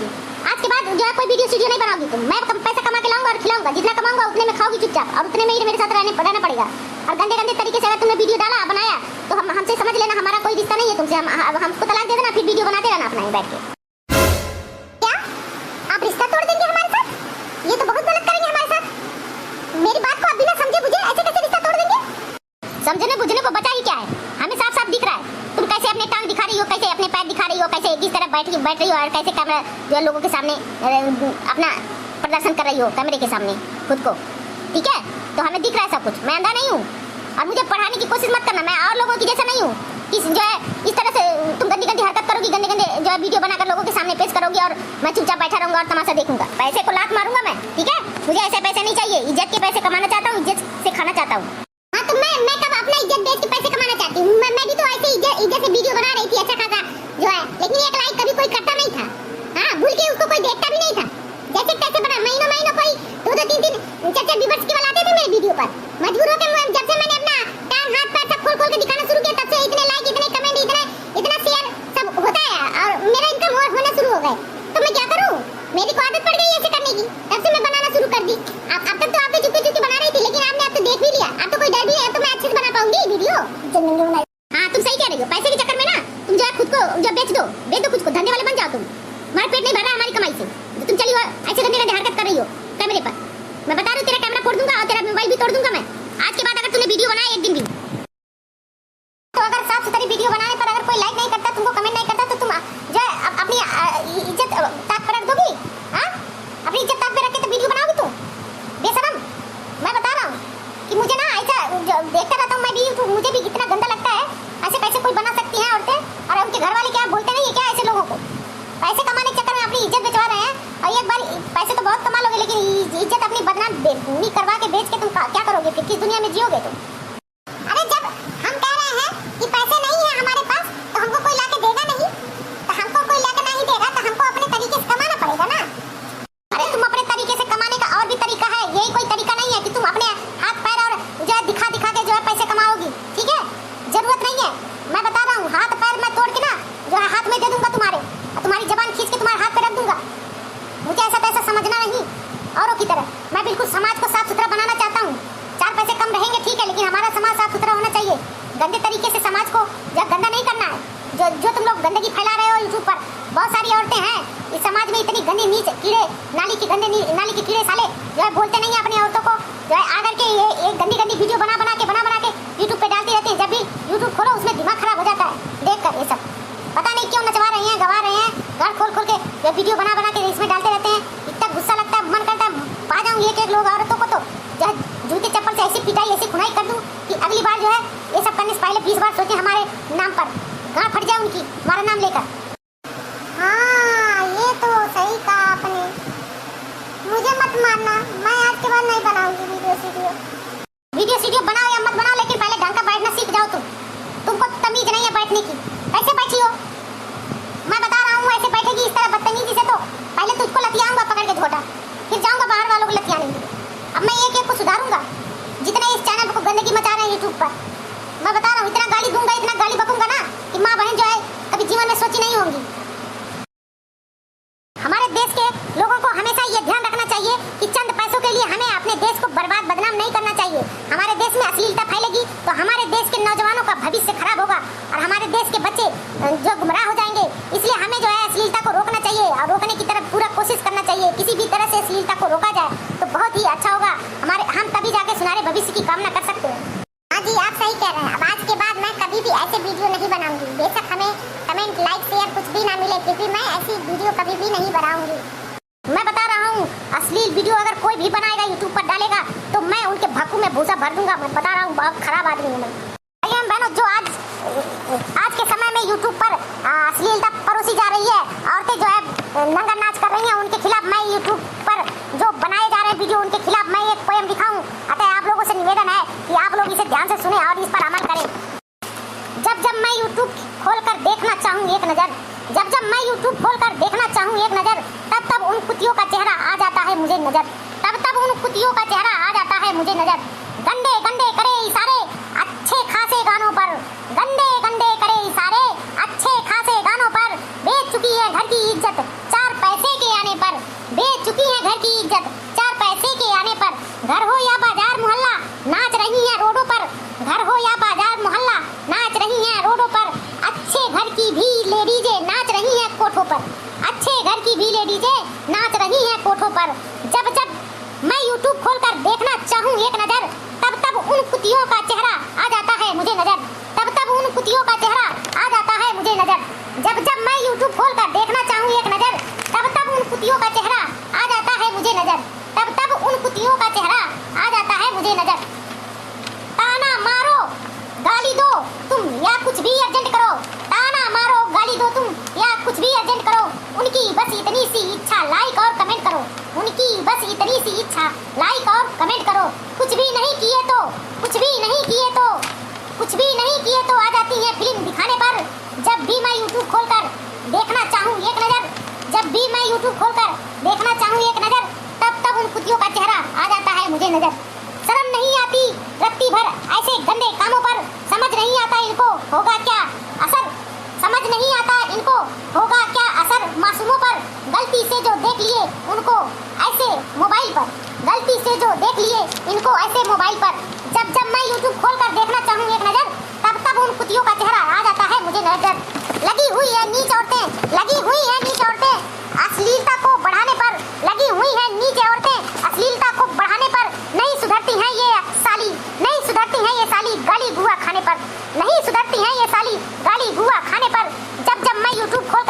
की। आज के बाद जो है कोई वीडियो नहीं बनाओगी तुम। मैं पैसा कमा के लाऊंगा और खिलाऊंगा, जितना कमाऊंगा उतने में खाओगी चुपचाप, और उतने में ही मेरे साथ रहना पड़ेगा। और गंदे गंदे तरीके से अगर तुमने वीडियो डाला बनाया तो हमसे समझ लेना हमारा कोई रिश्ता नहीं है तुमसे। हमको तलाक दे देना, फिर वीडियो बनाते रहना अपना ही बैठ के। क्या आप रिश्ता तोड़ देंगे हमारे साथ? ये तो बहुत गलत करेंगे हमारे साथ। मेरी बात को आप बिना समझे बुझे ऐसे कैसे रिश्ता तोड़ देंगे? समझने बुझने को बचा ही क्या है, हमें साफ साफ दिख रहा है तुम कैसे अपने टांग दिखा रही हो, कैसे अपने पैर दिखा रही हो, कैसे किस तरह बैठ रही हो, और कैसे कैमरा जो है लोगों के सामने अपना प्रदर्शन कर रही हो कैमरे के सामने खुद को। ठीक है, तो हमें दिख रहा है सब कुछ। मैं अंधा नहीं हूँ, और मुझे पढ़ाने की कोशिश मत करना। मैं और लोगों की जैसा नहीं हूँ कि जो है इस तरह से तुम गंदी गंदी हरकत करोगी, गंदे गंदे जो है वीडियो बनाकर लोगों के सामने पेश करोगी और मैं चुपचाप बैठा रहूंगा और तमाशा देखूंगा। पैसे को लात मारूंगा मैं। ठीक है, मुझे ऐसे पैसे नहीं चाहिए। इज्जत के पैसे कमाना चाहता हूँ, इज्जत से खाना चाहता हूँ। हाँ, तो मैं कब अपना इज्जत बेच के पैसे कमाना चाहती हूँ? मैं भी तो ऐसे इज्जत से वीडियो बना रही थी अच्छा खासा जो है, लेकिन एक लाइक कभी कोई करता नहीं था। हाँ, भूल के उसको कोई देखता भी नहीं था। जैसे तैसे बना महीनों कोई 2-2 3 4 व्यूअर्स के बुलाते थे मेरे वीडियो पर। मजबूर होकर जब से मैंने अपना टांग हाथ पैर सब खोल के दिखाना शुरू किया, तब से इतने लाइक, इतने कमेंट, इतना शेयर सब होता है और मेरा इनकम होना शुरू हो गए। तो मैं क्या करूं? मेरी को आदत पड़ गई ऐसे करने की, तब से मैं बनाना शुरू कर दी। अब तक तो आप भी चुपके बना रही थी, लेकिन आपने अब तो देख भी लिया। अब तो कोई डर भी है तो मैं अच्छे से बना पाऊंगी वीडियो। हाँ, तुम सही कह रही हो। पैसे के चक्कर में ना तुम जो है खुद को जो बेच दो खुद को, धंधे वाले बन जाओ तुम। हमारा पेट नहीं भर रहा हमारी कमाई से, तुम चली ऐसे गंदे हरकत कर रही हो कैमरे पर। मैं बता रही हूँ, तेरा कैमरा फोड़ दूंगा और तेरा मोबाइल भी तोड़ दूंगा मैं। आज के बाद अगर तूने वीडियो बनाया एक दिन भी, तो अगर साफ सुथरी वीडियो बनाने पर अगर कोई लाइक नहीं करता, तुमको कमेंट नहीं करता, तो तुम जो है अपनी इज्जत ताक पर रख दोगी। हाँ, अपनी इज्जत ताक पे रख के तो वीडियो बनाओगी तुम, बेशरम। मैं बता रहा हूँ कि मुझे ना ऐसा देखता रहता हूँ मैं भी यूट्यूब, मुझे भी इतना गंदा लगता है। ऐसे कैसे कोई बना सकती हैं औरतें? और उनके घर वाले क्या बोलते नहीं है क्या ऐसे लोगों को? पैसे कमाने के चक्कर में अपनी इज्जत बेचवा रहे हैं, और एक बार पैसे तो बहुत कमा लोगे, लेकिन इज्जत अपनी बदनाम नहीं करवा के बेच के तुम क्या करोगे? फिर किस दुनिया में जियोगे तुम? अरे जब हम कह रहे हैं कि पैसे नहीं है हमारे पास, तो हमको कोई लाके देगा नहीं, तो हमको कोई लाके नहीं देगा, तो हमको अपने तरीके से कमाना पड़ेगा ना। अरे तुम अपने तरीके से कमाने का और भी तरीका है, यही कोई तरीका नहीं है कि तुम अपने हाथ पैर और जो है दिखा के जो है पैसे कमाओगी। ठीक है, जरूरत नहीं है। मैं बता रहा हूँ, हाथ पैर मैं तोड़ के ना जो है हाथ में दे दूंगा तुम्हारी जबान खींच के तुम्हारे हाथ पे रख दूंगा। मुझे ऐसा पैसा समझना नहीं औरों की तरह। मैं बिल्कुल समाज को साफ सुथरा बनाना चाहता हूँ। 4 पैसे कम रहेंगे ठीक है, लेकिन हमारा समाज साफ सुथरा होना चाहिए। गंदे तरीके से समाज को जब गंदा नहीं करना है। जो तुम लोग गंदगी फैला रहे हो यूट्यूब पर, बहुत सारी औरतें हैं इस समाज में इतनी गंदी नीच कीड़े नाली के कीड़े साले जो है बोलते नहीं है अपनी औरतों को, जो है आकर के ये गंदी वीडियो बना के यूट्यूब पे डालती रहती है। जब भी यूट्यूब खोलो उसमें दिमाग खराब हो जाता है देख कर। ये सब पता नहीं क्यों नचवा रहे हैं, गवा रहे हैं, घर खोल के ये वीडियो बना के इसमें डालते रहते हैं। इतना गुस्सा लगता है, मन करता है पा जाऊँ एक लोग औरतों को तो जो है जूते चप्पल से ऐसी पिटाई ऐसी खुनाई कर दूँ कि अगली बार जो है ये सब करने से पहले 20 बार सोचे हमारे नाम पर, गाँव फट जाए उनकी हमारा नाम लेकर। हाँ, ये तो सही कहा आपने। मुझे मत मारना, मैं आज के बाद नहीं बनाऊंगी वीडियो बनाओ या मत बनाओ, लेकिन पहले ढंग का बैठना सीख जाओ तुमको तमीज नहीं है बैठने की। कैसे बैठी हो? मैं बता रहा हूँ, ऐसे बैठेगी इस तरह बदतमीजी से तो पहले तुझको लतियाऊंगा पकड़ के झोटा, फिर जाऊंगा बाहर वालों को लतियाने। अब मैं एक को सुधारूंगा जितने इस चैनल को गंदगी मचा रहे हैं यूट्यूब पर। मैं बता रहा हूँ, इतना गाली दूंगा, इतना गाली बकूंगा ना कि माँ बहन जो है कभी जीवन में सोची नहीं होंगी। हमारे देश के लोगों को हमेशा ये ध्यान रखना चाहिए कि चंद पैसों के लिए हमें अपने देश को बदनाम नहीं करना चाहिए। हमारे देश में अश्लीलता फैलेगी तो हमारे देश के नौजवानों का भविष्य खराब होगा और हमारे देश के बच्चे जो गुमराह हो जाएंगे। इसलिए हमें जो है अश्लीलता को रोकना चाहिए और रोकने की तरफ पूरा कोशिश करना चाहिए। किसी भी तरह से अश्लीलता को रोका जाए तो बहुत ही अच्छा होगा। हम तभी जाके सुनहरे भविष्य की कामना कर सकते हैं। हाँ जी, आप सही कह रहे हैं। अब आज के बाद मैं कभी भी ऐसे वीडियो नहीं बनाऊंगी। बेशक हमें कमेंट, लाइक, शेयर कुछ भी ना मिले, क्योंकि मैं ऐसी वीडियो कभी भी नहीं बनाऊंगी। मैं बता रहा हूँ, अश्लील वीडियो अगर कोई भी बनाएगा यूट्यूब पर डालेगा तो मैं उनके भक्कू में भूसा भर दूंगा। मैं बता रहा हूँ, बहुत खराब आदमी हूँ मैं। बहनों, जो आज के समय में यूट्यूब पर अश्लीलता परोसी जा रही है, औरतें जो है नंगा नाच कर रही हैं, उनके खिलाफ मैं यूट्यूब पर जो बनाए जा रहे हैं वीडियो, उनके खिलाफ मैं एक पोएम दिखाऊं। अतः आप लोगों से निवेदन है कि आप लोग इसे ध्यान से सुने और इस पर अमल करें। जब मैं यूट्यूब खोलकर देखना चाहूँ एक नजर, जब मैं यूट्यूब खोलकर देखना चाहूँ एक नजर, तब उन कुतियों का चेहरा आ जाता है मुझे नजर, तब उन कुतियों का चेहरा आ जाता है मुझे नजर। गंदे गंदे करे इशारे अच्छे खासे गानों पर, गंदे गंदे करे इशारे अच्छे खासे गानों पर, बेच चुकी है घर की इज्जत 4 पैसे की भी लेडीजें नाच रही हैं कोठों पर, अच्छे घर की भी लेडीजें नाच रही हैं कोठों पर। जब जब मैं यूट्यूब खोलकर देखना चाहूँ एक नजर, तब तब उन कुतियों का चेहरा आ जाता है मुझे नजर, तब तब उन कुतियों का चेहरा आ जाता है मुझे नजर। जब जब मैं यूट्यूब खोलकर देखना चाहूँ एक नजर, तब तब उन कुतियों का चेहरा आ जाता है मुझे नजर, तब तब उन कुतियों का चेहरा आ जाता है मुझे नजर। ताना मारो गाली दो तुम या कुछ भी अर्जेंट करो, ताना मारो गाली दो तुम या कुछ भी अर्जेंट करो, उनकी बस इतनी सी इच्छा लाइक और कमेंट करो, उनकी बस इतनी सी इच्छा लाइक और कमेंट करो। कुछ भी नहीं किए तो, कुछ भी नहीं किए तो, कुछ भी नहीं किए तो आ जाती है फिल्म दिखाने पर। जब भी मैं यूट्यूब खोलकर देखना चाहूँ एक नजर, जब भी मैं यूट्यूब खोलकर देखना चाहूँ एक नजर, तब तब उन कुतियों का चेहरा आ जाता है मुझे नजर। शर्म नहीं आती रत्ती भर ऐसे गंदे कामों पर, समझ नहीं आता इनको होगा क्या असर, समझ नहीं आता इनको होगा क्या असर मासूमों पर। गलती से जो देख लिए उनको ऐसे मोबाइल पर, गलती से जो देख लिए इनको ऐसे मोबाइल पर। जब जब मैं यूट्यूब खोलकर देखना चाहूँ एक नजर, तब तब उन कुतियों का चेहरा आ जाता है मुझे नजर। लगी हुई है नीच औरतें, लगी हुई है नीच औरतें अश्लीलता को बढ़ाने पर, लगी हुई है नीच औरतें अश्लीलता को बढ़ाने पर। नहीं सुधरती हैं ये साली, नहीं सुधरती हैं ये साली गाली गुआ खाने पर, नहीं सुधरती हैं ये साली गाली गुआ खाने पर। जब जब मैं यूट्यूब खोल